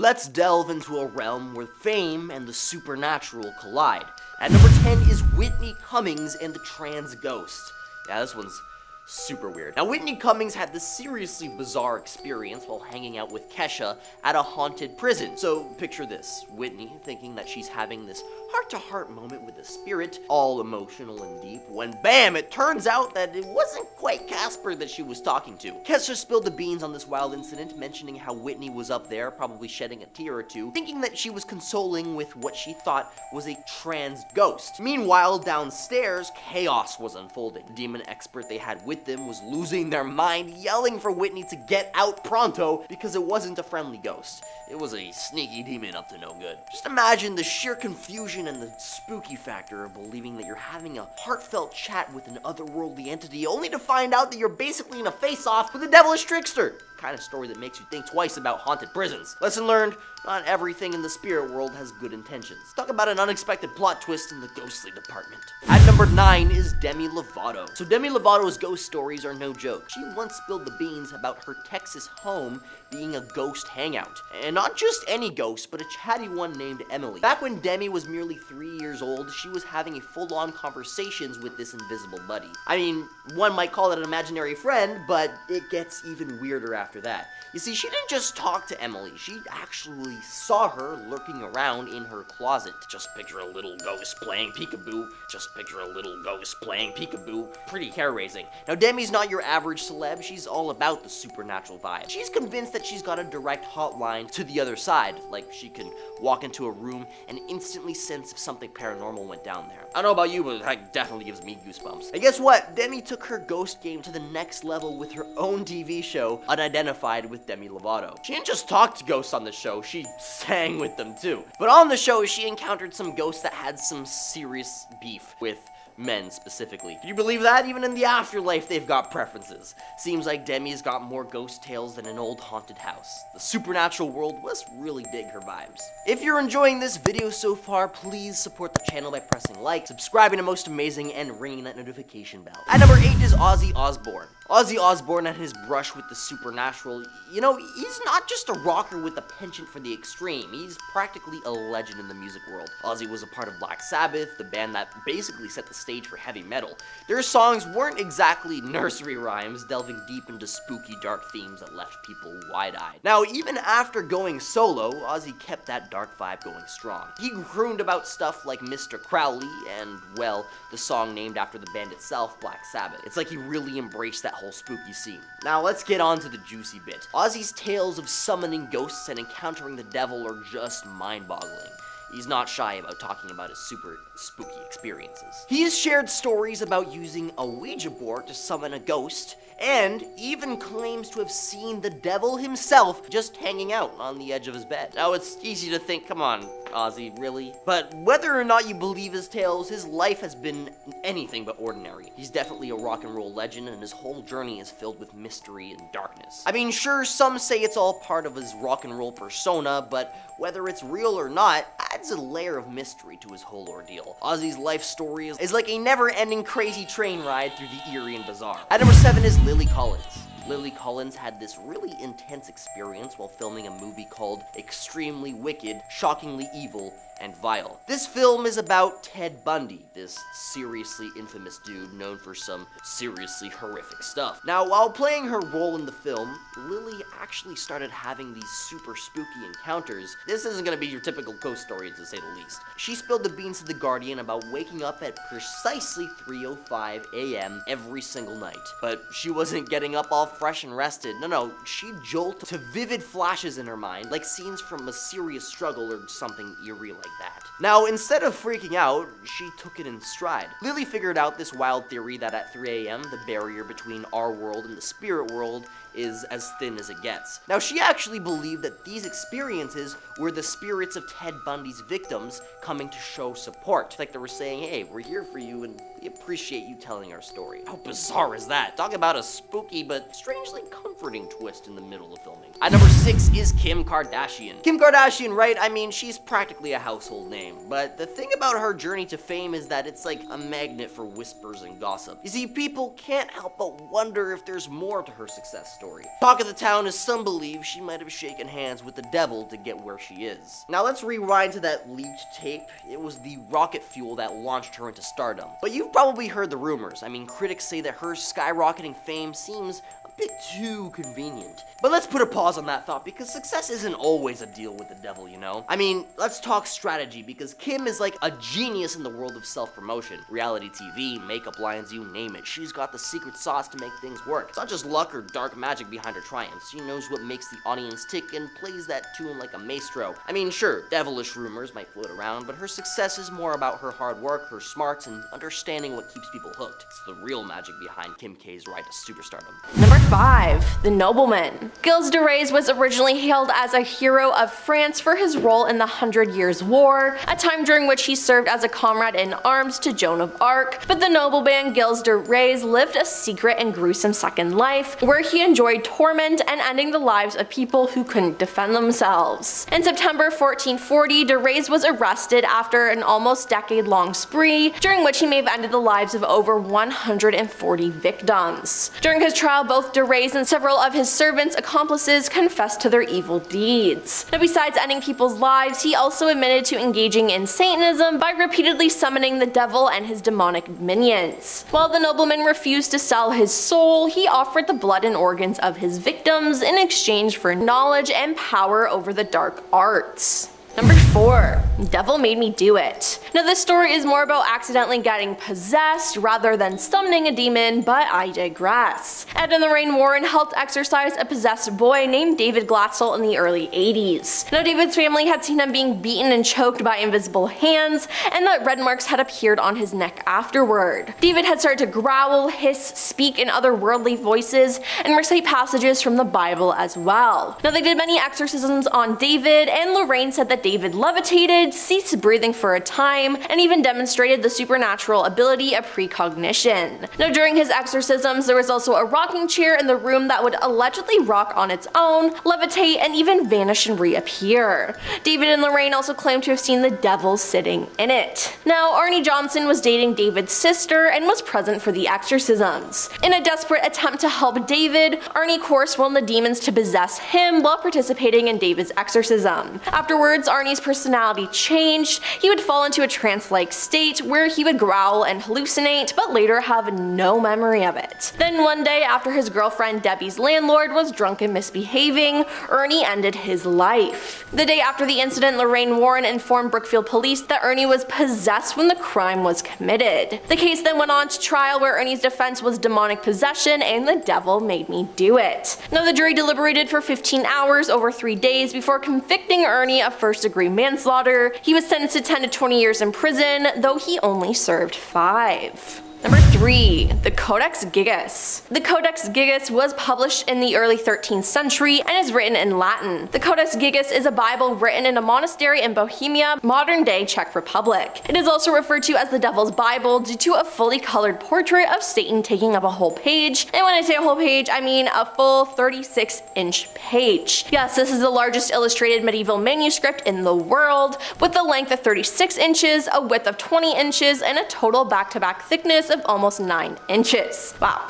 Let's delve into a realm where fame and the supernatural collide. At number 10 is Whitney Cummings and the trans ghost. Yeah, this one's super weird. Now, Whitney Cummings had this seriously bizarre experience while hanging out with Kesha at a haunted prison. So, picture this. Whitney thinking that she's having this heart-to-heart moment with the spirit, all emotional and deep, when bam, it turns out that it wasn't quite Casper that she was talking to. Kesha spilled the beans on this wild incident, mentioning how Whitney was up there, probably shedding a tear or two, thinking that she was consoling with what she thought was a trans ghost. Meanwhile, downstairs, chaos was unfolding. The demon expert they had with them was losing their mind, yelling for Whitney to get out pronto because it wasn't a friendly ghost. It was a sneaky demon up to no good. Just imagine the sheer confusion and the spooky factor of believing that you're having a heartfelt chat with an otherworldly entity only to find out that you're basically in a face-off with a devilish trickster. Kind of story that makes you think twice about haunted prisons. Lesson learned, not everything in the spirit world has good intentions. Talk about an unexpected plot twist in the ghostly department. At number 9 is Demi Lovato. So Demi Lovato's ghost stories are no joke. She once spilled the beans about her Texas home being a ghost hangout. And not just any ghost, but a chatty one named Emily. Back when Demi was merely 3 years old, she was having a full-on conversations with this invisible buddy. I mean, one might call it an imaginary friend, but it gets even weirder after that. You see, she didn't just talk to Emily, she actually saw her lurking around in her closet. Just picture a little ghost playing peekaboo. Just picture a little ghost playing peekaboo. Pretty hair-raising. Now, Demi's not your average celeb, she's all about the supernatural vibe. She's convinced that she's got a direct hotline to the other side, like she can walk into a room and instantly sense if something paranormal went down there. I don't know about you, but that definitely gives me goosebumps. And guess what? Demi took her ghost game to the next level with her own TV show, Unidentified with Demi Lovato. She didn't just talk to ghosts on the show, she sang with them too. But on the show, she encountered some ghosts that had some serious beef with men specifically. Can you believe that? Even in the afterlife, they've got preferences. Seems like Demi's got more ghost tales than an old haunted house. The supernatural world must really dig her vibes. If you're enjoying this video so far, please support the channel by pressing like, subscribing to Most Amazing, and ringing that notification bell. At number 8 is Ozzy Osbourne. Ozzy Osbourne and his brush with the supernatural, you know, he's not just a rocker with a penchant for the extreme, he's practically a legend in the music world. Ozzy was a part of Black Sabbath, the band that basically set the stage for heavy metal. Their songs weren't exactly nursery rhymes, delving deep into spooky, dark themes that left people wide-eyed. Now, even after going solo, Ozzy kept that dark vibe going strong. He crooned about stuff like Mr. Crowley and, well, the song named after the band itself, Black Sabbath. It's like he really embraced that whole spooky scene. Now, let's get on to the juicy bit. Ozzy's tales of summoning ghosts and encountering the devil are just mind-boggling. He's not shy about talking about his super spooky experiences. He has shared stories about using a Ouija board to summon a ghost, and even claims to have seen the devil himself just hanging out on the edge of his bed. Now, it's easy to think, come on, Ozzy, really? But whether or not you believe his tales, his life has been anything but ordinary. He's definitely a rock and roll legend, and his whole journey is filled with mystery and darkness. I mean, sure, some say it's all part of his rock and roll persona, but whether it's real or not, adds a layer of mystery to his whole ordeal. Ozzy's life story is like a never-ending crazy train ride through the eerie and bizarre. At number 7 is Lily Collins. Lily Collins had this really intense experience while filming a movie called Extremely Wicked, Shockingly Evil, and Vile. This film is about Ted Bundy, this seriously infamous dude known for some seriously horrific stuff. Now, while playing her role in the film, Lily actually started having these super spooky encounters. This isn't gonna be your typical ghost story, to say the least. She spilled the beans to The Guardian about waking up at precisely 3:05 a.m. every single night. But she wasn't getting up all fresh and rested. No, she'd jolt to vivid flashes in her mind, like scenes from a serious struggle or something eerie like that. Now, instead of freaking out, she took it in stride. Lily figured out this wild theory that at 3 a.m., the barrier between our world and the spirit world is as thin as it gets. Now, she actually believed that these experiences were the spirits of Ted Bundy's victims coming to show support. Like they were saying, hey, we're here for you and we appreciate you telling our story. How bizarre is that? Talk about a spooky but strangely comforting twist in the middle of filming. At number 6 is Kim Kardashian. Kim Kardashian, right? I mean, she's practically a household name, but the thing about her journey to fame is that it's like a magnet for whispers and gossip. You see, people can't help but wonder if there's more to her success story. story. Talk of the town is some believe she might have shaken hands with the devil to get where she is. Now let's rewind to that leaked tape. It was the rocket fuel that launched her into stardom. But you've probably heard the rumors. I mean, critics say that her skyrocketing fame seems a bit too convenient. But let's put a pause on that thought, because success isn't always a deal with the devil, you know? I mean, let's talk strategy, because Kim is like a genius in the world of self-promotion. Reality TV, makeup lines, you name it. She's got the secret sauce to make things work. It's not just luck or dark magic behind her triumphs. She knows what makes the audience tick and plays that tune like a maestro. I mean, sure, devilish rumors might float around, but her success is more about her hard work, her smarts, and understanding what keeps people hooked. It's the real magic behind Kim K's ride to superstardom. Number 5. The Nobleman. Gilles de Rais was originally hailed as a hero of France for his role in the 100 Years' War, a time during which he served as a comrade in arms to Joan of Arc. But the nobleman Gilles de Rais lived a secret and gruesome second life, where he enjoyed torment and ending the lives of people who couldn't defend themselves. In September 1440, de Rais was arrested after an almost decade-long spree, during which he may have ended the lives of over 140 victims. During his trial, both de Rais and several of his servants' accomplices confessed to their evil deeds. Now, besides ending people's lives, he also admitted to engaging in Satanism by repeatedly summoning the devil and his demonic minions. While the nobleman refused to sell his soul, he offered the blood and organs of his victims in exchange for knowledge and power over the dark arts. Number 4. Devil Made Me Do It. Now this story is more about accidentally getting possessed rather than summoning a demon, but I digress. Ed and Lorraine Warren helped exorcise a possessed boy named David Glatzel in the early 80s. Now David's family had seen him being beaten and choked by invisible hands, and that red marks had appeared on his neck afterward. David had started to growl, hiss, speak in otherworldly voices, and recite passages from the Bible as well. Now they did many exorcisms on David, and Lorraine said that David levitated, ceased breathing for a time, and even demonstrated the supernatural ability of precognition. Now during his exorcisms, there was also a rocking chair in the room that would allegedly rock on its own, levitate, and even vanish and reappear. David and Lorraine also claimed to have seen the devil sitting in it. Now Arne Johnson was dating David's sister and was present for the exorcisms. In a desperate attempt to help David, Arne coerced one of the demons to possess him while participating in David's exorcism. Afterwards, Arnie's personality changed. He would fall into a trance-like state where he would growl and hallucinate, but later have no memory of it. Then one day, after his girlfriend Debbie's landlord was drunk and misbehaving, Ernie ended his life. The day after the incident, Lorraine Warren informed Brookfield police that Ernie was possessed when the crime was committed. The case then went on to trial, where Ernie's defense was demonic possession and the devil made me do it. Now the jury deliberated for 15 hours over 3 days before convicting Ernie of first-degree manslaughter. He was sentenced to 10 to 20 years in prison, though he only served 5. Number 3. The Codex Gigas. The Codex Gigas was published in the early 13th century and is written in Latin. The Codex Gigas is a Bible written in a monastery in Bohemia, modern-day Czech Republic. It is also referred to as the Devil's Bible due to a fully colored portrait of Satan taking up a whole page. And when I say a whole page, I mean a full 36-inch page. Yes, this is the largest illustrated medieval manuscript in the world, with a length of 36 inches, a width of 20 inches, and a total back-to-back thickness of almost 9 inches. Wow.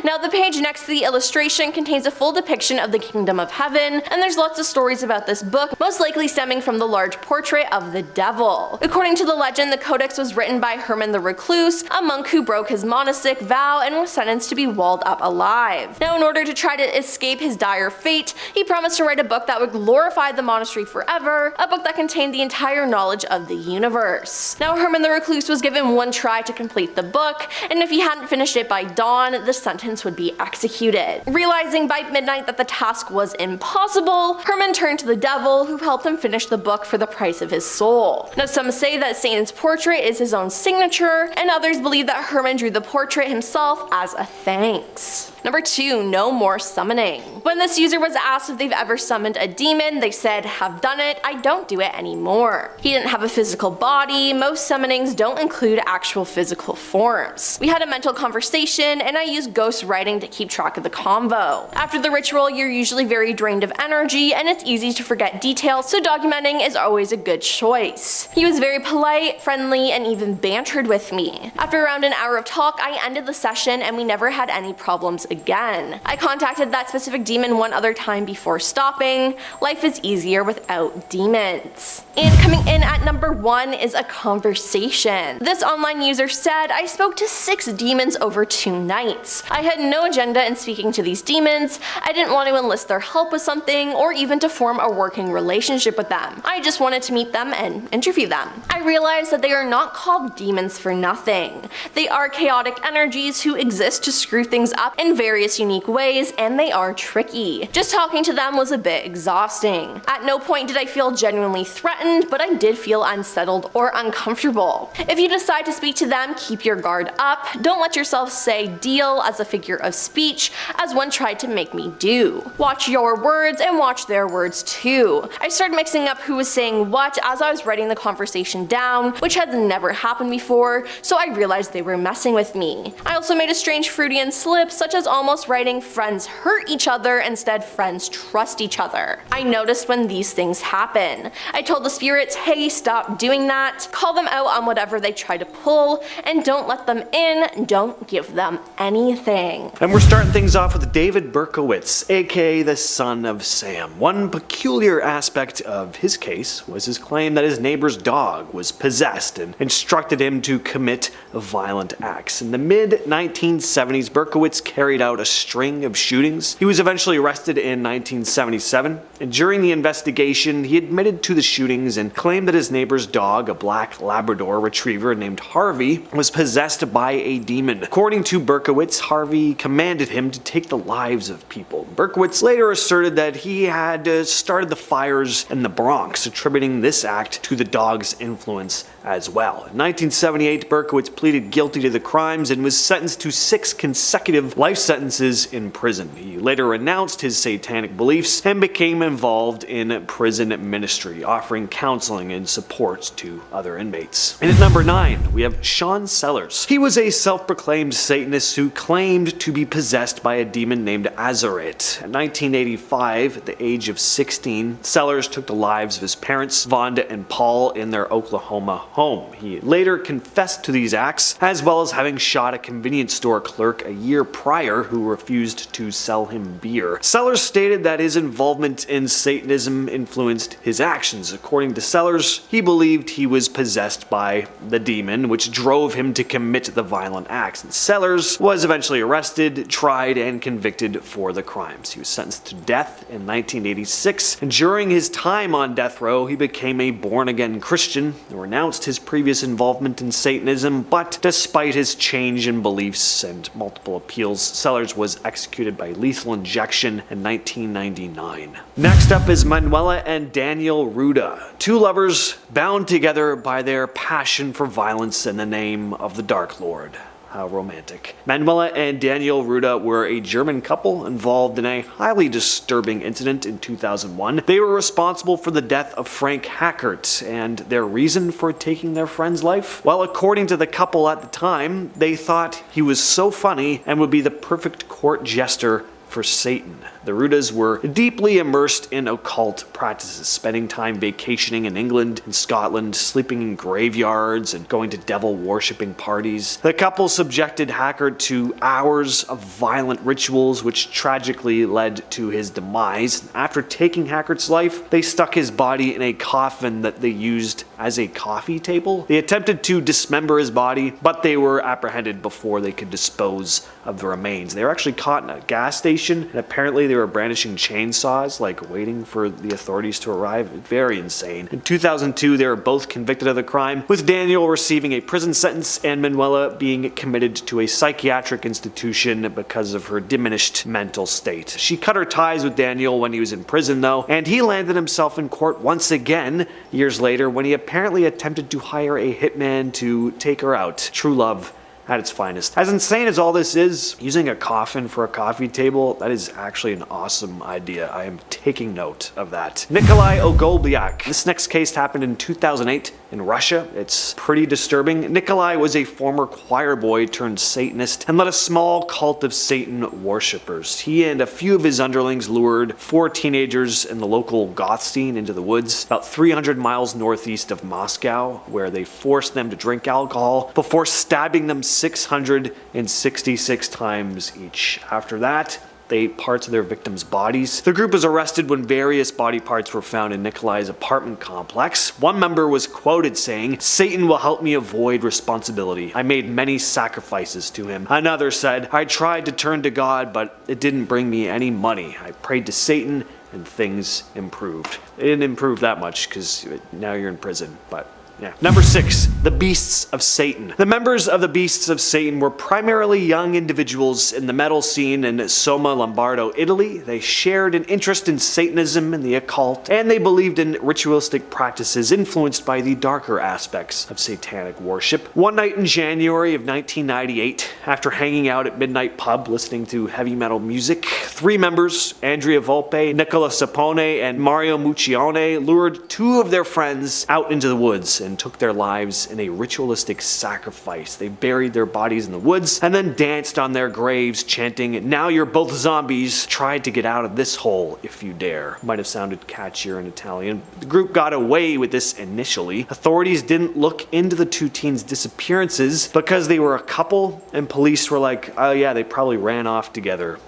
Now the page next to the illustration contains a full depiction of the kingdom of heaven, and there's lots of stories about this book, most likely stemming from the large portrait of the devil. According to the legend, the Codex was written by Herman the Recluse, a monk who broke his monastic vow and was sentenced to be walled up alive. Now in order to try to escape his dire fate, he promised to write a book that would glorify the monastery forever, a book that contained the entire knowledge of the universe. Now Herman the Recluse was given one try to complete the book, and if he hadn't finished it by dawn, the sentence would be executed. Realizing by midnight that the task was impossible, Herman turned to the devil, who helped him finish the book for the price of his soul. Now some say that Satan's portrait is his own signature, and others believe that Herman drew the portrait himself as a thanks. Number 2. No more summoning. When this user was asked if they've ever summoned a demon, they said, "Have done it, I don't do it anymore." He didn't have a physical body. Most summonings don't include actual physical forms. We had a mental conversation, and I used ghost writing to keep track of the convo. After the ritual, you're usually very drained of energy, and it's easy to forget details, so documenting is always a good choice. He was very polite, friendly, and even bantered with me. After around an hour of talk, I ended the session, and we never had any problems again. I contacted that specific demon one other time before stopping. Life is easier without demons. And coming in at number 1 is a conversation. This online user said, I spoke to 6 demons over 2 nights. I had no agenda in speaking to these demons. I didn't want to enlist their help with something or even to form a working relationship with them. I just wanted to meet them and interview them. I realized that they are not called demons for nothing. They are chaotic energies who exist to screw things up in various unique ways, and they are tricky. Just talking to them was a bit exhausting. At no point did I feel genuinely threatened, but I did feel unsettled or uncomfortable. If you decide to speak to them, keep your guard up. Don't let yourself say deal as a figure of speech, as one tried to make me do. Watch your words and watch their words too. I started mixing up who was saying what as I was writing the conversation down, which had never happened before, so I realized they were messing with me. I also made a strange Freudian slip, such as almost writing friends hurt each other instead friends trust each other. I noticed when these things happen. I told the spirits, hey, stop doing that, call them out on whatever they try to pull, and don't let them in, don't give them anything. And we're starting things off with David Berkowitz, aka the son of Sam. One peculiar aspect of his case was his claim that his neighbor's dog was possessed and instructed him to commit violent acts. In the mid-1970s, Berkowitz carried out a string of shootings. He was eventually arrested in 1977, and during the investigation, he admitted to the shootings and claimed that his neighbor's dog, a black Labrador retriever named Harvey, was possessed by a demon. According to Berkowitz, Harvey commanded him to take the lives of people. Berkowitz later asserted that he had started the fires in the Bronx, attributing this act to the dog's influence as well. In 1978, Berkowitz pleaded guilty to the crimes and was sentenced to 6 consecutive life sentences in prison. He later renounced his satanic beliefs and became involved in prison ministry, offering counseling and support to other inmates. And at number 9, we have Sean Sellers. He was a self-proclaimed Satanist who claimed to be possessed by a demon named Azaret. In 1985, at the age of 16, Sellers took the lives of his parents, Vonda and Paul, in their Oklahoma home. He later confessed to these acts, as well as having shot a convenience store clerk a year prior who refused to sell him beer. Sellers stated that his involvement in Satanism influenced his actions. According to Sellers, he believed he was possessed by the demon, which drove him to commit the violent acts. And Sellers was eventually arrested, tried, and convicted for the crimes. He was sentenced to death in 1986, and during his time on death row, he became a born-again Christian and renounced his previous involvement in Satanism, but despite his change in beliefs and multiple appeals, Sellers was executed by lethal injection in 1999. Next up is Manuela and Daniel Ruda, 2 lovers bound together by their passion for violence in the name of the Dark Lord. How romantic. Manuela and Daniel Ruda were a German couple involved in a highly disturbing incident in 2001. They were responsible for the death of Frank Hackert, and their reason for taking their friend's life? Well, according to the couple at the time, they thought he was so funny and would be the perfect court jester for Satan. The Rudas were deeply immersed in occult practices, spending time vacationing in England and Scotland, sleeping in graveyards, and going to devil-worshipping parties. The couple subjected Hackert to hours of violent rituals, which tragically led to his demise. After taking Hackert's life, they stuck his body in a coffin that they used as a coffee table. They attempted to dismember his body, but they were apprehended before they could dispose of the remains. They were actually caught in a gas station, and apparently they were brandishing chainsaws, like waiting for the authorities to arrive. Very insane. In 2002, they were both convicted of the crime, with Daniel receiving a prison sentence and Manuela being committed to a psychiatric institution because of her diminished mental state. She cut her ties with Daniel when he was in prison, though, and he landed himself in court once again years later when he apparently attempted to hire a hitman to take her out. True love at its finest. As insane as all this is, using a coffin for a coffee table, that is actually an awesome idea. I am taking note of that. Nikolai Ogolobyak. This next case happened in 2008 in Russia. It's pretty disturbing. Nikolai was a former choir boy turned Satanist and led a small cult of Satan worshippers. He and a few of his underlings lured 4 teenagers in the local goth scene into the woods, about 300 miles northeast of Moscow, where they forced them to drink alcohol before stabbing them 666 times each. After that, they ate parts of their victims' bodies. The group was arrested when various body parts were found in Nikolai's apartment complex. One member was quoted saying, "Satan will help me avoid responsibility. I made many sacrifices to him." Another said, "I tried to turn to God, but it didn't bring me any money. I prayed to Satan and things improved." It didn't improve that much because now you're in prison, but yeah. Number 6, the Beasts of Satan. The members of the Beasts of Satan were primarily young individuals in the metal scene in Soma, Lombardo, Italy. They shared an interest in Satanism and the occult, and they believed in ritualistic practices influenced by the darker aspects of satanic worship. One night in January of 1998, after hanging out at Midnight Pub listening to heavy metal music, 3 members, Andrea Volpe, Nicola Sapone, and Mario Muccione, lured 2 of their friends out into the woods and took their lives in a ritualistic sacrifice. They buried their bodies in the woods and then danced on their graves, chanting, "Now you're both zombies. Try to get out of this hole if you dare." Might have sounded catchier in Italian. The group got away with this initially. Authorities didn't look into the 2 teens' disappearances because they were a couple, and police were like, "Oh yeah, they probably ran off together."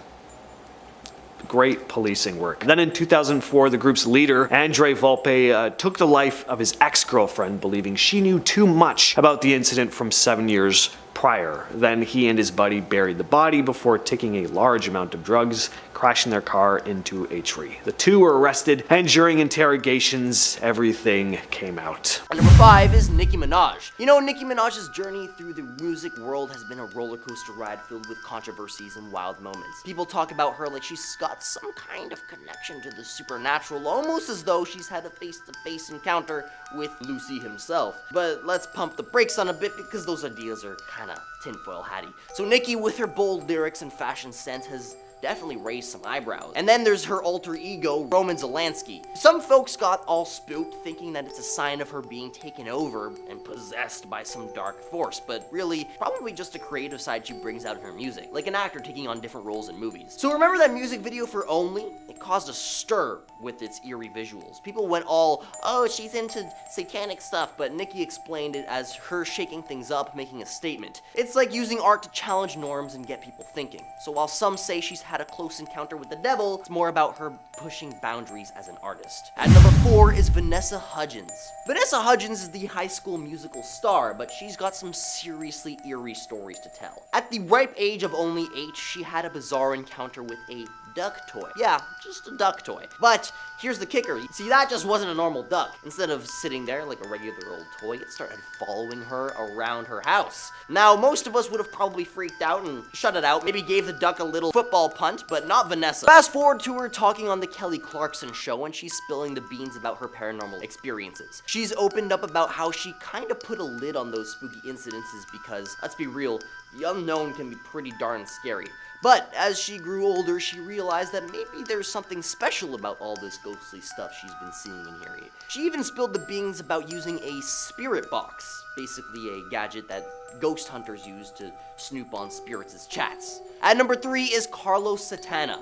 Great policing work. Then in 2004, the group's leader, Andre Volpe, took the life of his ex-girlfriend, believing she knew too much about the incident from 7 years prior. Then he and his buddy buried the body before taking a large amount of drugs, crashing their car into a tree. The 2 were arrested, and during interrogations, everything came out. And number 5 is Nicki Minaj. You know, Nicki Minaj's journey through the music world has been a roller coaster ride filled with controversies and wild moments. People talk about her like she's got some kind of connection to the supernatural, almost as though she's had a face-to-face encounter with Lucy himself. But let's pump the brakes on a bit because those ideas are kinda tinfoil hatty. So Nicki, with her bold lyrics and fashion sense, has definitely raised some eyebrows. And then there's her alter ego, Roman Zelensky. Some folks got all spooked, thinking that it's a sign of her being taken over and possessed by some dark force, but really, probably just a creative side she brings out in her music, like an actor taking on different roles in movies. So remember that music video for Only? It caused a stir with its eerie visuals. People went all, "Oh, she's into satanic stuff," but Nicki explained it as her shaking things up, making a statement. It's like using art to challenge norms and get people thinking. So while some say she's had a close encounter with the devil, it's more about her pushing boundaries as an artist. At number 4 is Vanessa Hudgens. Vanessa Hudgens is the High School Musical star, but she's got some seriously eerie stories to tell. At the ripe age of only 8, she had a bizarre encounter with a duck toy. Yeah, just a duck toy. But here's the kicker. See, that just wasn't a normal duck. Instead of sitting there like a regular old toy, it started following her around her house. Now, most of us would have probably freaked out and shut it out, maybe gave the duck a little football punt, but not Vanessa. Fast forward to her talking on the Kelly Clarkson show, and she's spilling the beans about her paranormal experiences. She's opened up about how she kind of put a lid on those spooky incidences because, let's be real, the unknown can be pretty darn scary. But as she grew older, she realized that maybe there's something special about all this ghostly stuff she's been seeing and hearing. She even spilled the beans about using a spirit box, basically a gadget that ghost hunters use to snoop on spirits' chats. At number 3 is Carlos Santana.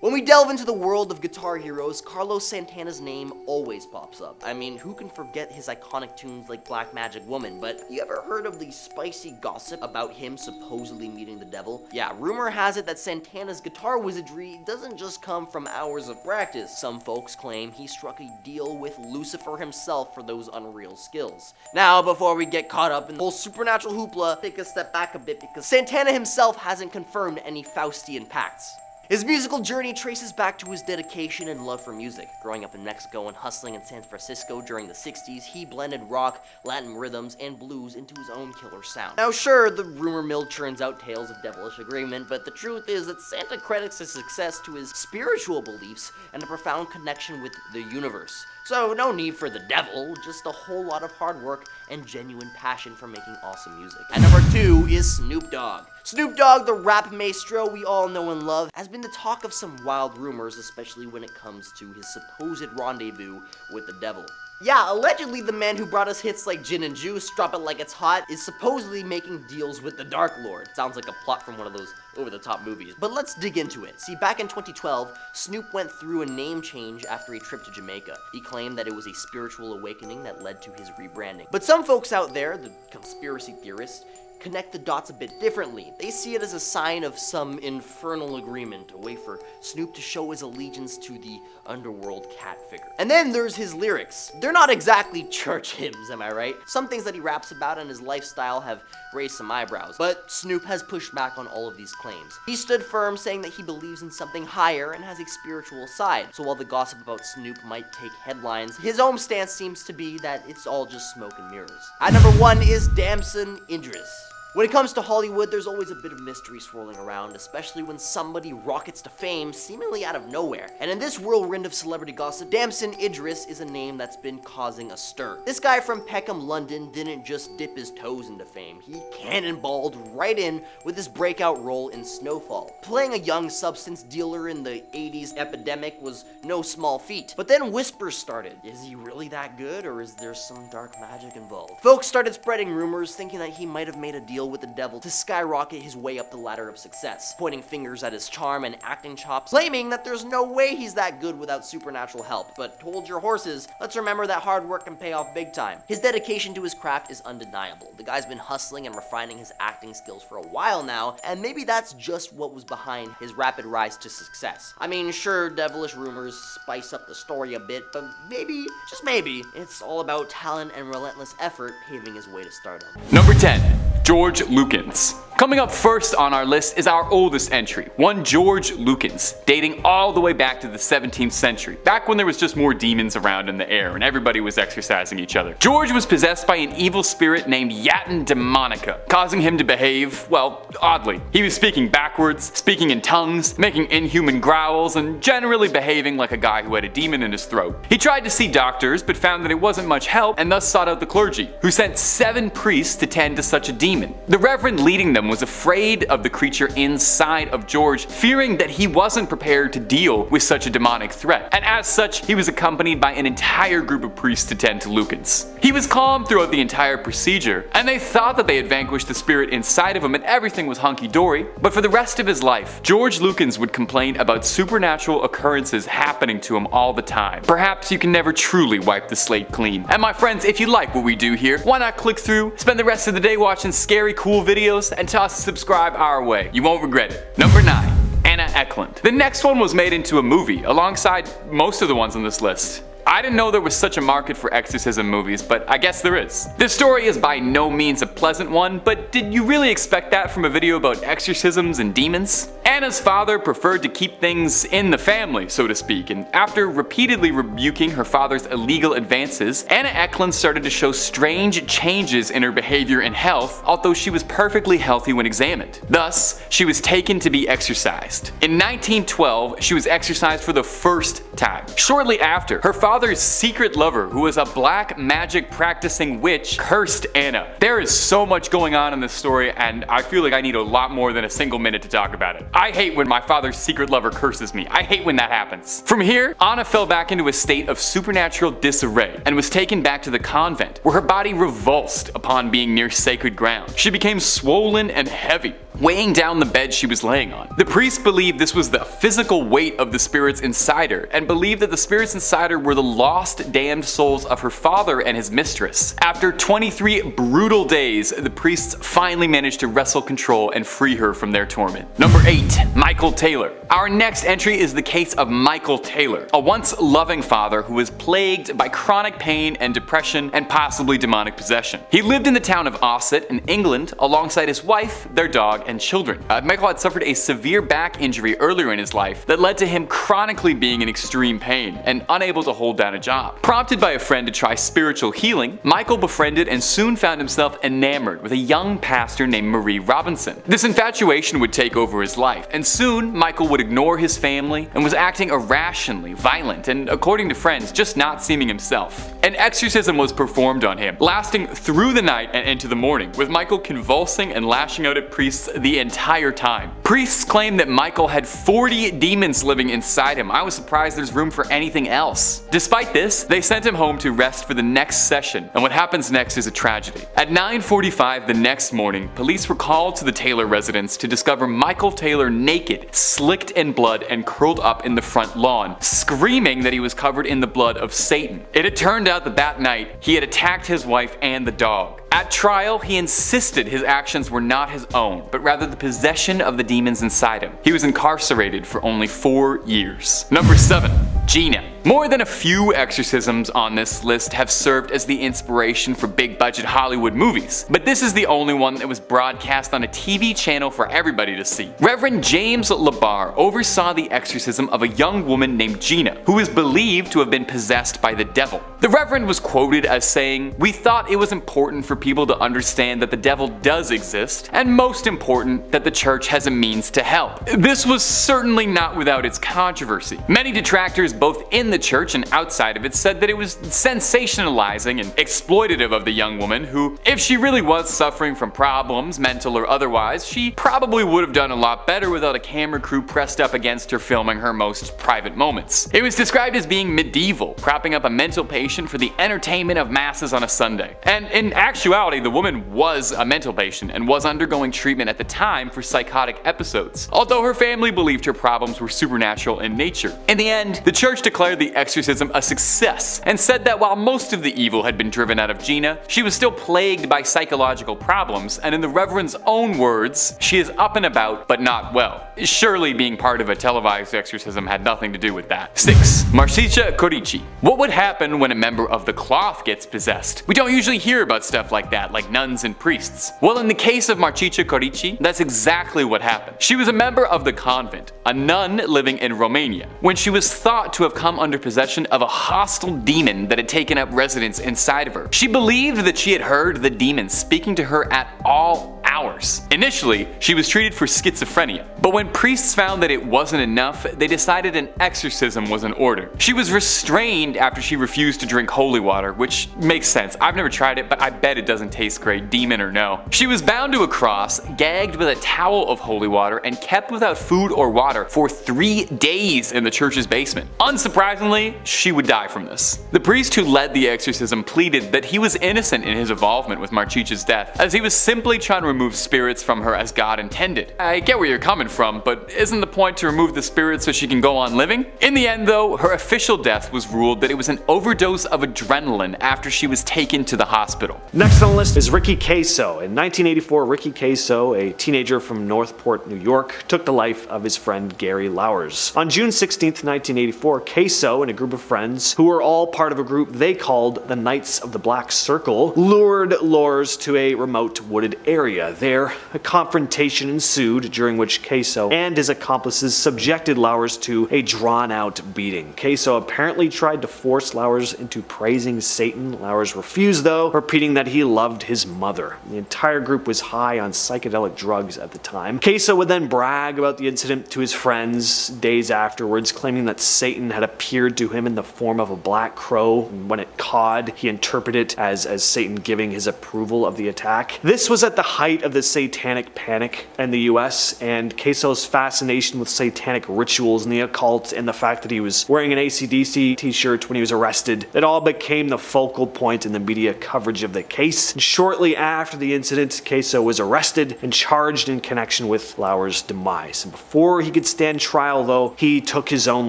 When we delve into the world of guitar heroes, Carlos Santana's name always pops up. I mean, who can forget his iconic tunes like Black Magic Woman? But you ever heard of the spicy gossip about him supposedly meeting the devil? Yeah, rumor has it that Santana's guitar wizardry doesn't just come from hours of practice. Some folks claim he struck a deal with Lucifer himself for those unreal skills. Now, before we get caught up in the whole supernatural hoopla, take a step back a bit because Santana himself hasn't confirmed any Faustian pacts. His musical journey traces back to his dedication and love for music. Growing up in Mexico and hustling in San Francisco during the 60s, he blended rock, Latin rhythms, and blues into his own killer sound. Now sure, the rumor mill churns out tales of devilish agreement, but the truth is that Santa credits his success to his spiritual beliefs and a profound connection with the universe. So no need for the devil, just a whole lot of hard work and genuine passion for making awesome music. At number 2 is Snoop Dogg. Snoop Dogg, the rap maestro we all know and love, has been the talk of some wild rumors, especially when it comes to his supposed rendezvous with the devil. Yeah, allegedly the man who brought us hits like Gin and Juice, Drop It Like It's Hot, is supposedly making deals with the Dark Lord. Sounds like a plot from one of those over-the-top movies. But let's dig into it. See, back in 2012, Snoop went through a name change after a trip to Jamaica. He claimed that it was a spiritual awakening that led to his rebranding. But some folks out there, the conspiracy theorists, connect the dots a bit differently. They see it as a sign of some infernal agreement, a way for Snoop to show his allegiance to the underworld cat figure. And then there's his lyrics. They're not exactly church hymns, am I right? Some things that he raps about and his lifestyle have raised some eyebrows, but Snoop has pushed back on all of these claims. He stood firm, saying that he believes in something higher and has a spiritual side. So while the gossip about Snoop might take headlines, his own stance seems to be that it's all just smoke and mirrors. At number 1 is Damson Idris. When it comes to Hollywood, there's always a bit of mystery swirling around, especially when somebody rockets to fame seemingly out of nowhere. And in this whirlwind of celebrity gossip, Damson Idris is a name that's been causing a stir. This guy from Peckham, London didn't just dip his toes into fame, he cannonballed right in with his breakout role in Snowfall. Playing a young substance dealer in the 80s epidemic was no small feat. But then whispers started. Is he really that good, or is there some dark magic involved? Folks started spreading rumors, thinking that he might have made a deal with the devil to skyrocket his way up the ladder of success, pointing fingers at his charm and acting chops, claiming that there's no way he's that good without supernatural help. But hold your horses, let's remember that hard work can pay off big time. His dedication to his craft is undeniable. The guy's been hustling and refining his acting skills for a while now, and maybe that's just what was behind his rapid rise to success. I mean, sure, devilish rumors spice up the story a bit, but maybe, just maybe, it's all about talent and relentless effort paving his way to stardom. Number 10. George Lukins. Coming up first on our list is our oldest entry, one George Lukins, dating all the way back to the 17th century, back when there was just more demons around in the air and everybody was exorcising each other. George was possessed by an evil spirit named Yatin Demonica, causing him to behave, well, oddly. He was speaking backwards, speaking in tongues, making inhuman growls, and generally behaving like a guy who had a demon in his throat. He tried to see doctors, but found that it wasn't much help, and thus sought out the clergy, who sent 7 priests to tend to such a demon. The reverend leading them was afraid of the creature inside of George, fearing that he wasn't prepared to deal with such a demonic threat, and as such, he was accompanied by an entire group of priests to tend to Lukins. He was calm throughout the entire procedure, and they thought that they had vanquished the spirit inside of him and everything was hunky-dory, but for the rest of his life, George Lukins would complain about supernatural occurrences happening to him all the time. Perhaps you can never truly wipe the slate clean. And my friends, if you like what we do here, why not click through, spend the rest of the day watching scary, cool videos, and toss a subscribe our way. You won't regret it. Number 9. Anna Eklund. The next one was made into a movie, alongside most of the ones on this list. I didn't know there was such a market for exorcism movies, but I guess there is. This story is by no means a pleasant one, but did you really expect that from a video about exorcisms and demons? Anna's father preferred to keep things in the family, so to speak, and after repeatedly rebuking her father's illegal advances, Anna Eklund started to show strange changes in her behavior and health, although she was perfectly healthy when examined. Thus, she was taken to be exorcised. In 1912, she was exorcised for the first time. Shortly after, her father's secret lover, who was a black magic practicing witch, cursed Anna. There is so much going on in this story, and I feel like I need a lot more than a single minute to talk about it. I hate when my father's secret lover curses me. I hate when that happens. From here, Anna fell back into a state of supernatural disarray and was taken back to the convent, where her body revulsed upon being near sacred ground. She became swollen and heavy, weighing down the bed she was laying on. The priest believed this was the physical weight of the spirits inside her, and believed that the spirits inside her were the lost, damned souls of her father and his mistress. After 23 brutal days, the priests finally managed to wrestle control and free her from their torment. Number 8. Michael Taylor. Our next entry is the case of Michael Taylor, a once loving father who was plagued by chronic pain and depression and possibly demonic possession. He lived in the town of Ossett in England alongside his wife, their dog, and children. Michael had suffered a severe back injury earlier in his life that led to him chronically being in extreme pain and unable to hold down a job. Prompted by a friend to try spiritual healing, Michael befriended and soon found himself enamored with a young pastor named Marie Robinson. This infatuation would take over his life, and soon Michael would ignore his family and was acting irrationally, violent, and according to friends, just not seeming himself. An exorcism was performed on him, lasting through the night and into the morning, with Michael convulsing and lashing out at priests the entire time. Priests claim that Michael had 40 demons living inside him. I was surprised there's room for anything else. Despite this, they sent him home to rest for the next session, and what happens next is a tragedy. At 9:45 the next morning, police were called to the Taylor residence to discover Michael Taylor naked, slicked in blood, and curled up in the front lawn, screaming that he was covered in the blood of Satan. It had turned out that night, he had attacked his wife and the dog. At trial, he insisted his actions were not his own, but rather the possession of the demons inside him. He was incarcerated for only 4 years. Number 7. Gina. More than a few exorcisms on this list have served as the inspiration for big budget Hollywood movies, but this is the only one that was broadcast on a TV channel for everybody to see. Reverend James Labar oversaw the exorcism of a young woman named Gina, who is believed to have been possessed by the devil. The Reverend was quoted as saying, "We thought it was important for people to understand that the devil does exist, and most important, that the church has a means to help." This was certainly not without its controversy. Many detractors both in the church and outside of it said that it was sensationalizing and exploitative of the young woman who, if she really was suffering from problems, mental or otherwise, she probably would have done a lot better without a camera crew pressed up against her filming her most private moments. It was described as being medieval, propping up a mental patient for the entertainment of masses on a Sunday. And in actuality, the woman was a mental patient and was undergoing treatment at the time for psychotic episodes, although her family believed her problems were supernatural in nature. In the end, the church declared the exorcism a success and said that while most of the evil had been driven out of Gina, she was still plagued by psychological problems, and in the Reverend's own words, she is up and about but not well. Surely being part of a televised exorcism had nothing to do with that. 6. Marcica Corici. What would happen when a member of the cloth gets possessed? We don't usually hear about stuff like that, like nuns and priests. Well, in the case of Marcica Corici, that's exactly what happened. She was a member of the convent, a nun living in Romania, when she was thought to have come under possession of a hostile demon that had taken up residence inside of her. She believed that she had heard the demon speaking to her at all hours. Initially, she was treated for schizophrenia, but when priests found that it wasn't enough, they decided an exorcism was in order. She was restrained after she refused to drink holy water, which makes sense. I've never tried it, but I bet it doesn't taste great, demon or no. She was bound to a cross, gagged with a towel of holy water, and kept without food or water for 3 days in the church's basement. Unsurprisingly, she would die from this. The priest who led the exorcism pleaded that he was innocent in his involvement with Marcica's death, as he was simply trying to remove spirits from her as God intended. I get where you're coming from, but isn't the point to remove the spirits so she can go on living? In the end though, her official death was ruled that it was an overdose of adrenaline after she was taken to the hospital. Next on the list is Ricky Queso. In 1984, Ricky Queso, a teenager from Northport, New York, took the life of his friend Gary Lauwers. On June 16, 1984, Queso and a group of friends, who were all part of a group they called the Knights of the Black Circle, lured Lauwers to a remote wooded area. There, a confrontation ensued, during which Queso and his accomplices subjected Lauwers to a drawn-out beating. Queso apparently tried to force Lauwers into praising Satan. Lauwers refused though, repeating that he loved his mother. The entire group was high on psychedelic drugs at the time. Queso would then brag about the incident to his friends days afterwards, claiming that Satan had appeared to him in the form of a black crow. When it cawed, he interpreted it as Satan giving his approval of the attack. This was at the height of the satanic panic in the US, and Queso's fascination with satanic rituals and the occult, and the fact that he was wearing an AC/DC t-shirt when he was arrested, it all became the focal point in the media coverage of the case. And shortly after the incident, Queso was arrested and charged in connection with Lauwers' demise. And before he could stand trial though, he took his own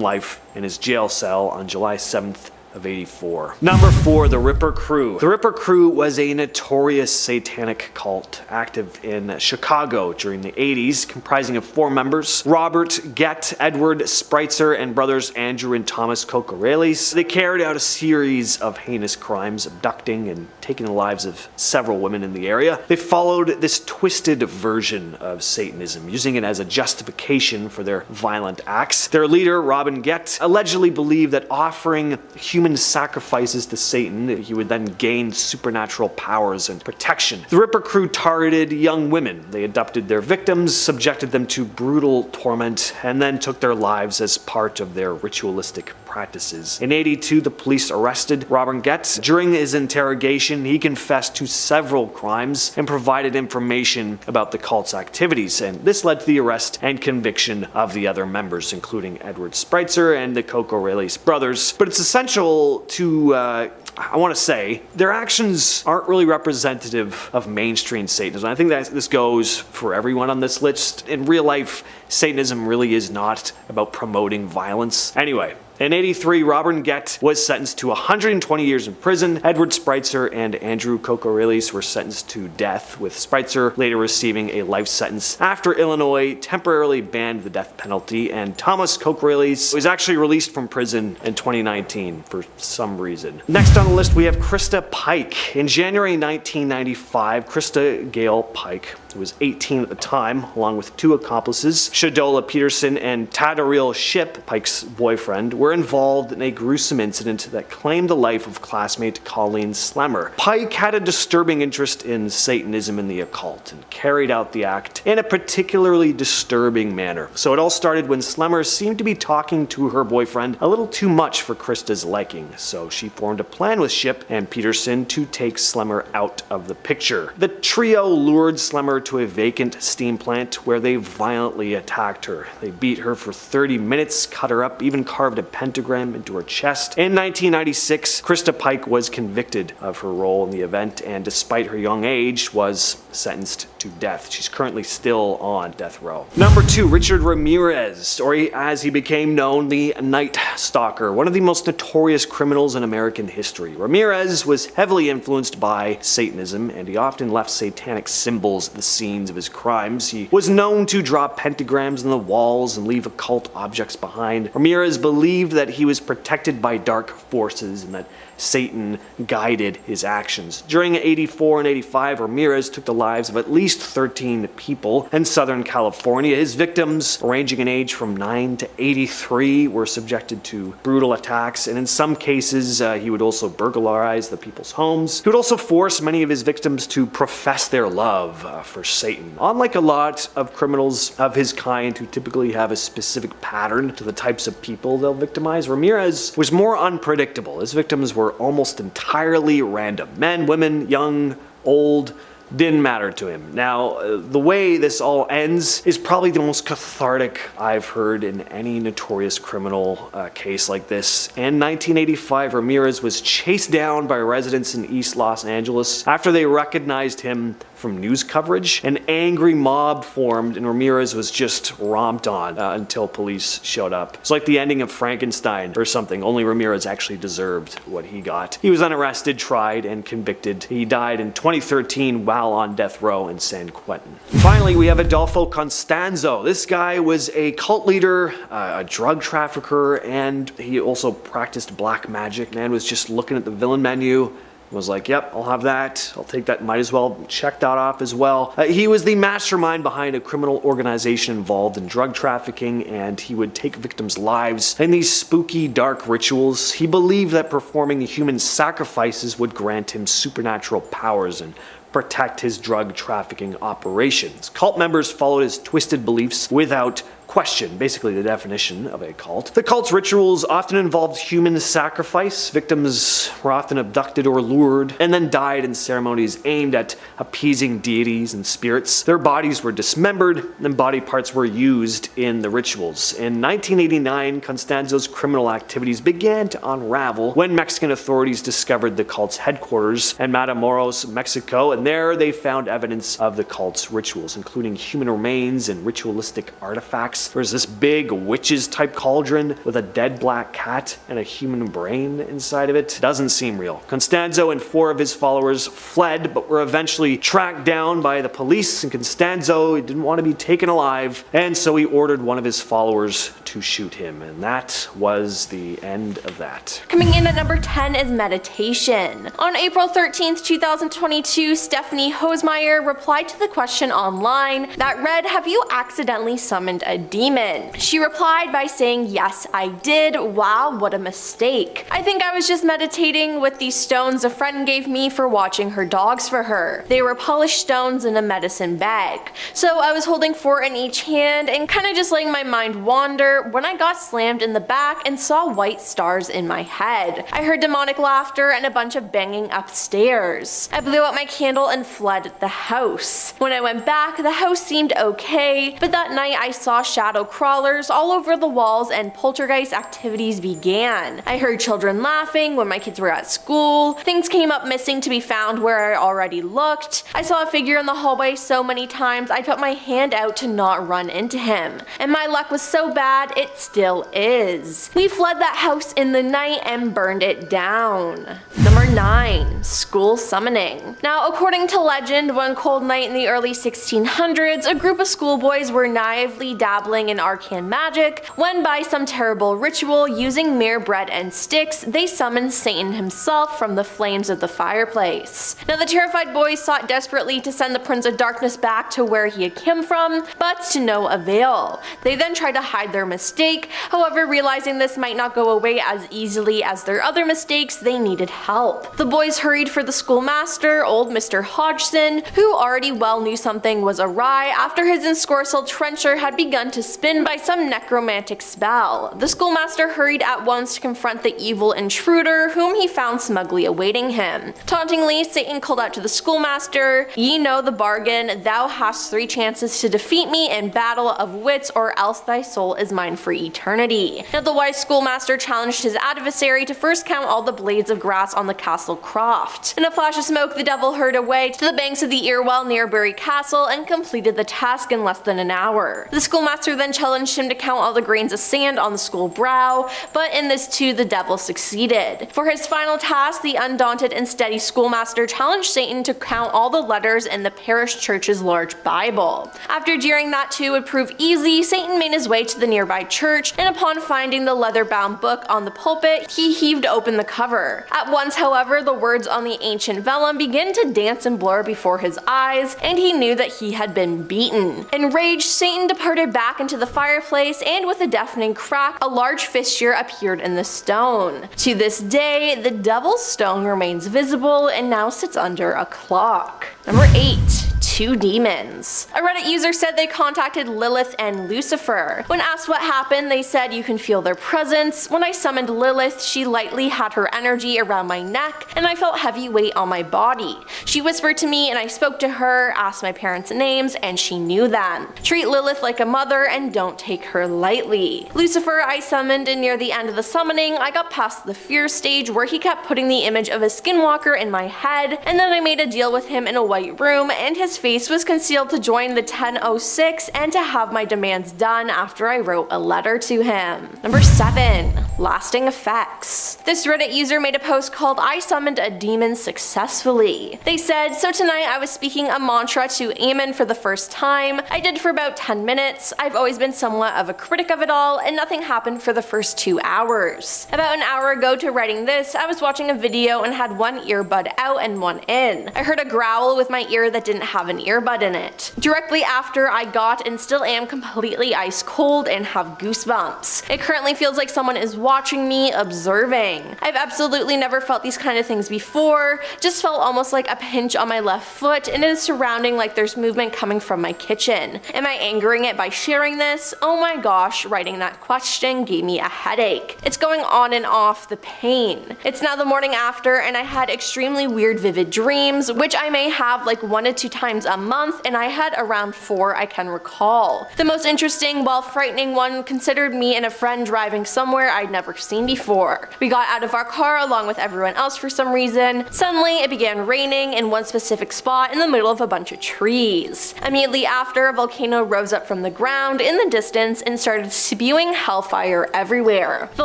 life in his jail cell on July 7th of 84. Number 4, the Ripper Crew. The Ripper Crew was a notorious satanic cult active in Chicago during the 80s, comprising of 4 members: Robert Gett, Edward Spreitzer, and brothers Andrew and Thomas Cocorelis. They carried out a series of heinous crimes, abducting and taking the lives of several women in the area. They followed this twisted version of Satanism, using it as a justification for their violent acts. Their leader, Robin Gett, allegedly believed that offering human human sacrifices to Satan, he would then gain supernatural powers and protection. The Ripper crew targeted young women. They abducted their victims, subjected them to brutal torment, and then took their lives as part of their ritualistic practices. In '82, the police arrested Robert Getz. During his interrogation, he confessed to several crimes and provided information about the cult's activities, and this led to the arrest and conviction of the other members, including Edward Spreitzer and the Cocorellis brothers. But it's essential to I want to say, their actions aren't really representative of mainstream Satanism. I think that this goes for everyone on this list. In real life, Satanism really is not about promoting violence. Anyway, in '83, Robert Getz was sentenced to 120 years in prison. Edward Spreitzer and Andrew Cocorellis were sentenced to death, with Spreitzer later receiving a life sentence after Illinois temporarily banned the death penalty, and Thomas Cocorellis was actually released from prison in 2019 for some reason. Next on the list, we have Christa Pike. In January 1995, Christa Gale Pike, who was 18 at the time, along with two accomplices, Shadola Peterson and Tadariel Ship, Pike's boyfriend, were involved in a gruesome incident that claimed the life of classmate Colleen Slemmer. Pike had a disturbing interest in Satanism and the occult, and carried out the act in a particularly disturbing manner. So it all started when Slemmer seemed to be talking to her boyfriend a little too much for Christa's liking, so she formed a plan with Ship and Peterson to take Slemmer out of the picture. The trio lured Slemmer to a vacant steam plant where they violently attacked her. They beat her for 30 minutes, cut her up, even carved a pentagram into her chest. In 1996, Christa Pike was convicted of her role in the event, and despite her young age, was sentenced to death. She's currently still on death row. Number 2, Richard Ramirez, or as he became known, the Night Stalker, one of the most notorious criminals in American history. Ramirez was heavily influenced by Satanism, and he often left satanic symbols at the scenes of his crimes. He was known to draw pentagrams on the walls and leave occult objects behind. Ramirez believed that he was protected by dark forces and that Satan guided his actions. During '84 and '85, Ramirez took the lives of at least 13 people in Southern California. His victims, ranging in age from 9 to 83, were subjected to brutal attacks, and in some cases, he would also burglarize the people's homes. He would also force many of his victims to profess their love for Satan. Unlike a lot of criminals of his kind who typically have a specific pattern to the types of people they'll victimize, Ramirez was more unpredictable. His victims were almost entirely random. Men, women, young, old, didn't matter to him. Now, the way this all ends is probably the most cathartic I've heard in any notorious criminal case like this. In 1985, Ramirez was chased down by residents in East Los Angeles after they recognized him from news coverage. An angry mob formed, and Ramirez was just romped on until police showed up. It's like the ending of Frankenstein or something, only Ramirez actually deserved what he got. He was then arrested, tried, and convicted. He died in 2013 while on death row in San Quentin. Finally, we have Adolfo Constanzo. This guy was a cult leader, a drug trafficker, and he also practiced black magic. Man was just looking at the villain menu, was like, yep, I'll have that. I'll take that. Might as well check that off as well. He was the mastermind behind a criminal organization involved in drug trafficking, and he would take victims' lives in these spooky, dark rituals. He believed that performing human sacrifices would grant him supernatural powers and protect his drug trafficking operations. Cult members followed his twisted beliefs without question, basically the definition of a cult. The cult's rituals often involved human sacrifice. Victims were often abducted or lured and then died in ceremonies aimed at appeasing deities and spirits. Their bodies were dismembered and body parts were used in the rituals. In 1989, Constanzo's criminal activities began to unravel when Mexican authorities discovered the cult's headquarters in Matamoros, Mexico, and there they found evidence of the cult's rituals, including human remains and ritualistic artifacts. There's this big witches type cauldron with a dead black cat and a human brain inside of it. Doesn't seem real. Constanzo and 4 of his followers fled, but were eventually tracked down by the police, and Constanzo didn't want to be taken alive, and so he ordered one of his followers to shoot him, and that was the end of that. Coming in at number 10 is meditation. On April 13th, 2022, Stephanie Hosmeyer replied to the question online that read, "Have you accidentally summoned a demon. She replied by saying, "Yes, I did. Wow, what a mistake. I think I was just meditating with these stones a friend gave me for watching her dogs for her. They were polished stones in a medicine bag. So I was holding 4 in each hand and kinda just letting my mind wander when I got slammed in the back and saw white stars in my head. I heard demonic laughter and a bunch of banging upstairs. I blew out my candle and fled the house. When I went back, the house seemed okay, but that night I saw shadow crawlers all over the walls and poltergeist activities began. I heard children laughing when my kids were at school. Things came up missing to be found where I already looked. I saw a figure in the hallway so many times I put my hand out to not run into him. And my luck was so bad, it still is. We fled that house in the night and burned it down." Number 9. School summoning. Now, according to legend, one cold night in the early 1600s, a group of schoolboys were naively dabbling in arcane magic when, by some terrible ritual using mere bread and sticks, they summoned Satan himself from the flames of the fireplace. Now, the terrified boys sought desperately to send the Prince of Darkness back to where he had come from, but to no avail. They then tried to hide their mistake, however, realizing this might not go away as easily as their other mistakes, they needed help. The boys hurried for the schoolmaster, old Mr. Hodgson, who already well knew something was awry after his ensorcelled trencher had begun to spin by some necromantic spell. The schoolmaster hurried at once to confront the evil intruder, whom he found smugly awaiting him. Tauntingly, Satan called out to the schoolmaster, "Ye know the bargain, thou hast 3 chances to defeat me in battle of wits, or else thy soul is mine for eternity." Now, the wise schoolmaster challenged his adversary to first count all the blades of grass on the castle croft. In a flash of smoke, the devil hurried away to the banks of the Irwell near Bury Castle and completed the task in less than an hour. The schoolmaster then challenged him to count all the grains of sand on the school brow, but in this too the devil succeeded. For his final task, the undaunted and steady schoolmaster challenged Satan to count all the letters in the parish church's large Bible. After jeering that too would prove easy, Satan made his way to the nearby church, and upon finding the leather-bound book on the pulpit, he heaved open the cover. At once, however, the words on the ancient vellum began to dance and blur before his eyes, and he knew that he had been beaten. Enraged, Satan departed back into the fireplace, and with a deafening crack, a large fissure appeared in the stone. To this day, the devil's stone remains visible and now sits under a clock. Number 8. 2 demons. A Reddit user said they contacted Lilith and Lucifer. When asked what happened, they said, "You can feel their presence. When I summoned Lilith, she lightly had her energy around my neck, and I felt heavy weight on my body. She whispered to me, and I spoke to her, asked my parents' names, and she knew them. Treat Lilith like a mother, and don't take her lightly." Lucifer I summoned, and near the end of the summoning, I got past the fear stage where he kept putting the image of a skinwalker in my head, and then I made a deal with him in a white room, and his face was concealed to join the 1006 and to have my demands done after I wrote a letter to him. Number 7. Lasting effects. This Reddit user made a post called "I summoned a demon successfully." They said, "So tonight I was speaking a mantra to Amen for the first time. I did for about 10 minutes. I've always been somewhat of a critic of it all, and nothing happened for the first 2 hours. About an hour ago to writing this, I was watching a video and had one earbud out and one in. I heard a growl with my ear that didn't have an earbud in it. Directly after, I got and still am completely ice cold and have goosebumps. It currently feels like someone is watching me, observing. I've absolutely never felt these kind of things before, just felt almost like a pinch on my left foot, and it is surrounding like there's movement coming from my kitchen. Am I angering it by sharing this? Oh my gosh, writing that question gave me a headache. It's going on and off the pain. It's now the morning after, and I had extremely weird vivid dreams, which I may have like 1 to 2 times a month, and I had around 4 I can recall. The most interesting, while frightening one, considered me and a friend driving somewhere I'd never seen before. We got out of our car along with everyone else for some reason. Suddenly it began raining in one specific spot in the middle of a bunch of trees. Immediately after, a volcano rose up from the ground in the distance and started spewing hellfire everywhere. The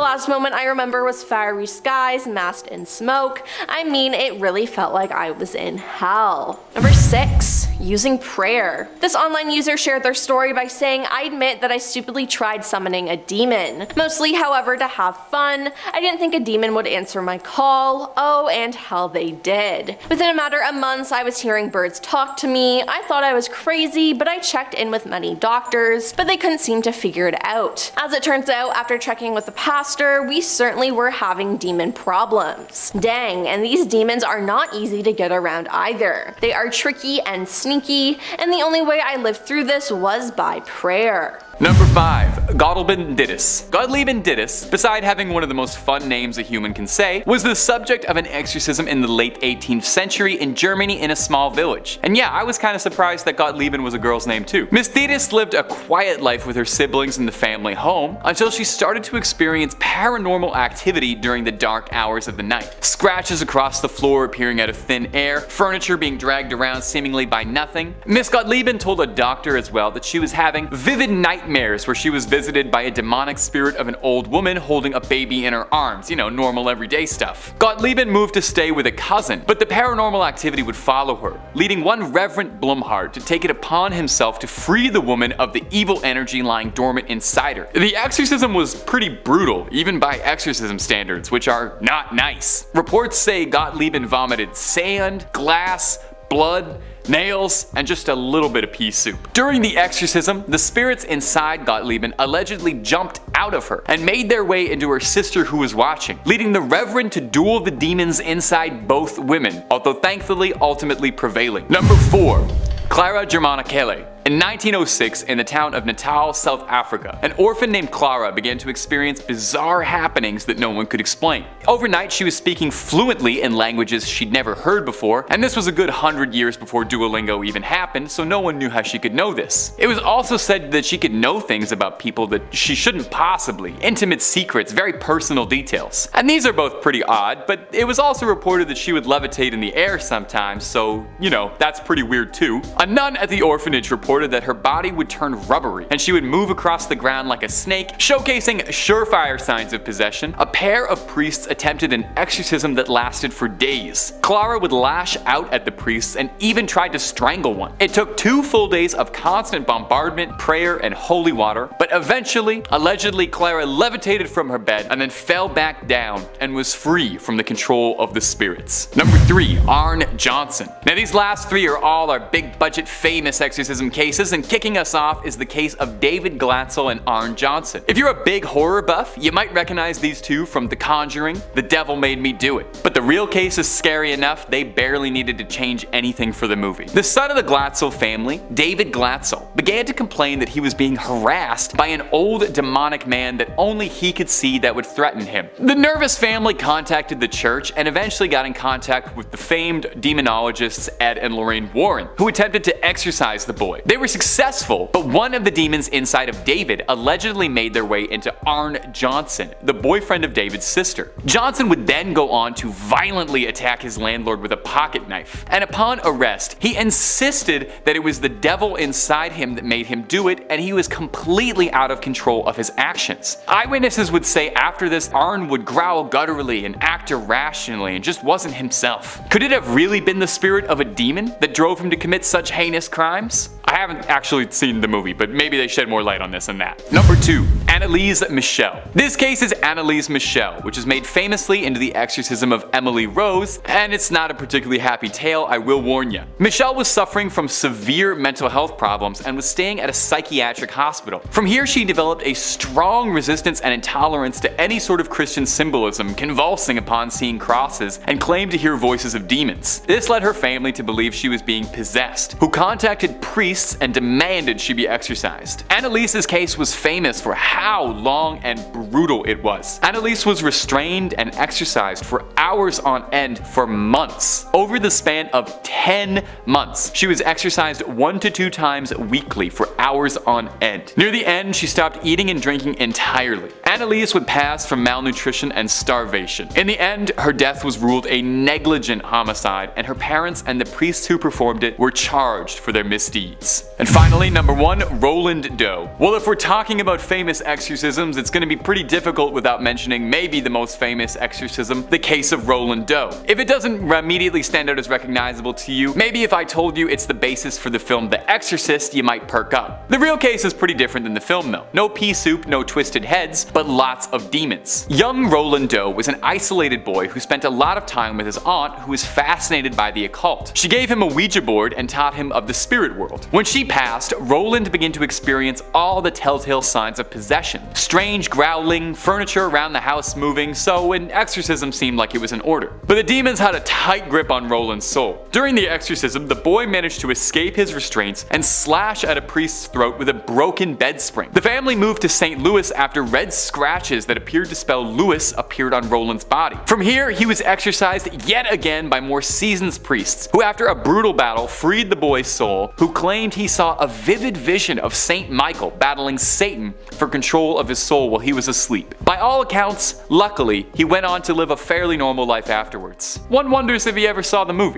last moment I remember was fiery skies masked in smoke. I mean, it really felt like I was in hell. Number 6. Using prayer. This online user shared their story by saying, "I admit that I stupidly tried summoning a demon. Mostly, however, to have fun. I didn't think a demon would answer my call. Oh, and hell they did. Within a matter of months, I was hearing birds talk to me. I thought I was crazy, but I checked in with many doctors, but they couldn't seem to figure it out. As it turns out, after checking with the pastor, we certainly were having demon problems. Dang, and these demons are not easy to get around either. They are tricky and sneaky, and the only way I lived through this was by prayer. Number 5. Gottlieben Dietus. Gottlieben Dietus, beside having one of the most fun names a human can say, was the subject of an exorcism in the late 18th century in Germany in a small village. And yeah, I was kinda surprised that Gottlieben was a girl's name too. Miss Dietus lived a quiet life with her siblings in the family home until she started to experience paranormal activity during the dark hours of the night. Scratches across the floor appearing out of thin air, furniture being dragged around seemingly by nothing. Miss Gottlieben told a doctor as well that she was having vivid nightmares where she was visited by a demonic spirit of an old woman holding a baby in her arms, you know, normal everyday stuff. Gottlieben moved to stay with a cousin, but the paranormal activity would follow her, leading one Reverend Blumhardt to take it upon himself to free the woman of the evil energy lying dormant inside her. The exorcism was pretty brutal, even by exorcism standards, which are not nice. Reports say Gottlieben vomited sand, glass, blood, nails, and just a little bit of pea soup. During the exorcism, the spirits inside Gottlieben allegedly jumped out of her and made their way into her sister who was watching, leading the Reverend to duel the demons inside both women, although thankfully ultimately prevailing. Number 4. Clara Germana Kelly. In 1906, in the town of Natal, South Africa, an orphan named Clara began to experience bizarre happenings that no one could explain. Overnight, she was speaking fluently in languages she'd never heard before, and this was a good 100 years before Duolingo even happened, so no one knew how she could know this. It was also said that she could know things about people that she shouldn't possibly, intimate secrets, very personal details. And these are both pretty odd, but it was also reported that she would levitate in the air sometimes, so, you know, that's pretty weird too. A nun at the orphanage reported that her body would turn rubbery and she would move across the ground like a snake, showcasing surefire signs of possession. A pair of priests attempted an exorcism that lasted for days. Clara would lash out at the priests and even tried to strangle one. It took 2 full days of constant bombardment, prayer, and holy water, but eventually, allegedly, Clara levitated from her bed and then fell back down and was free from the control of the spirits. Number 3. Arne Johnson. Now these last 3 are all our big budget famous exorcism cases, and kicking us off is the case of David Glatzel and Arne Johnson. If you're a big horror buff, you might recognize these two from The Conjuring, The Devil Made Me Do It. But the real case is scary enough, they barely needed to change anything for the movie. The son of the Glatzel family, David Glatzel, began to complain that he was being harassed by an old demonic man that only he could see that would threaten him. The nervous family contacted the church and eventually got in contact with the famed demonologists Ed and Lorraine Warren, who attempted to exorcise the boy. They were successful, but one of the demons inside of David allegedly made their way into Arne Johnson, the boyfriend of David's sister. Johnson would then go on to violently attack his landlord with a pocket knife, and upon arrest, he insisted that it was the devil inside him that made him do it, and he was completely out of control of his actions. Eyewitnesses would say after this, Arne would growl gutturally and act irrationally and just wasn't himself. Could it have really been the spirit of a demon that drove him to commit such heinous crimes? I haven't actually seen the movie, but maybe they shed more light on this than that. Number 2. Anneliese Michel. This case is Anneliese Michel, which is made famously into the exorcism of Emily Rose, and it's not a particularly happy tale, I will warn you. Michel was suffering from severe mental health problems and was staying at a psychiatric hospital. From here, she developed a strong resistance and intolerance to any sort of Christian symbolism, convulsing upon seeing crosses, and claimed to hear voices of demons. This led her family to believe she was being possessed, who contacted priests and demanded she be exorcised. Anneliese's case was famous for how long and brutal it was. Anneliese was restrained and exorcised for hours on end for months. Over the span of 10 months, she was exorcised 1 to 2 times weekly for hours on end. Near the end, she stopped eating and drinking entirely. Anneliese would pass from malnutrition and starvation. In the end, her death was ruled a negligent homicide, and her parents and the priests who performed it were charged for their misdeeds. And finally, number 1, Roland Doe. Well, if we're talking about famous exorcisms, it's going to be pretty difficult without mentioning maybe the most famous exorcism, the case of Roland Doe. If it doesn't immediately stand out as recognizable to you, maybe if I told you it's the basis for the film The Exorcist, you might perk up. The real case is pretty different than the film though. No pea soup, no twisted heads, but lots of demons. Young Roland Doe was an isolated boy who spent a lot of time with his aunt, who was fascinated by the occult. She gave him a Ouija board and taught him of the spirit world. When she passed, Roland began to experience all the telltale signs of possession. Strange growling, furniture around the house moving, so an exorcism seemed like it was in order. But the demons had a tight grip on Roland's soul. During the exorcism, the boy managed to escape his restraints and slash at a priest's throat with a broken bed spring. The family moved to St. Louis after red scratches that appeared to spell Louis appeared on Roland's body. From here, he was exorcised yet again by more seasoned priests, who after a brutal battle freed the boy's soul, who claimed he saw a vivid vision of Saint Michael battling Satan for control of his soul while he was asleep. By all accounts, luckily, he went on to live a fairly normal life afterwards. One wonders if he ever saw the movie.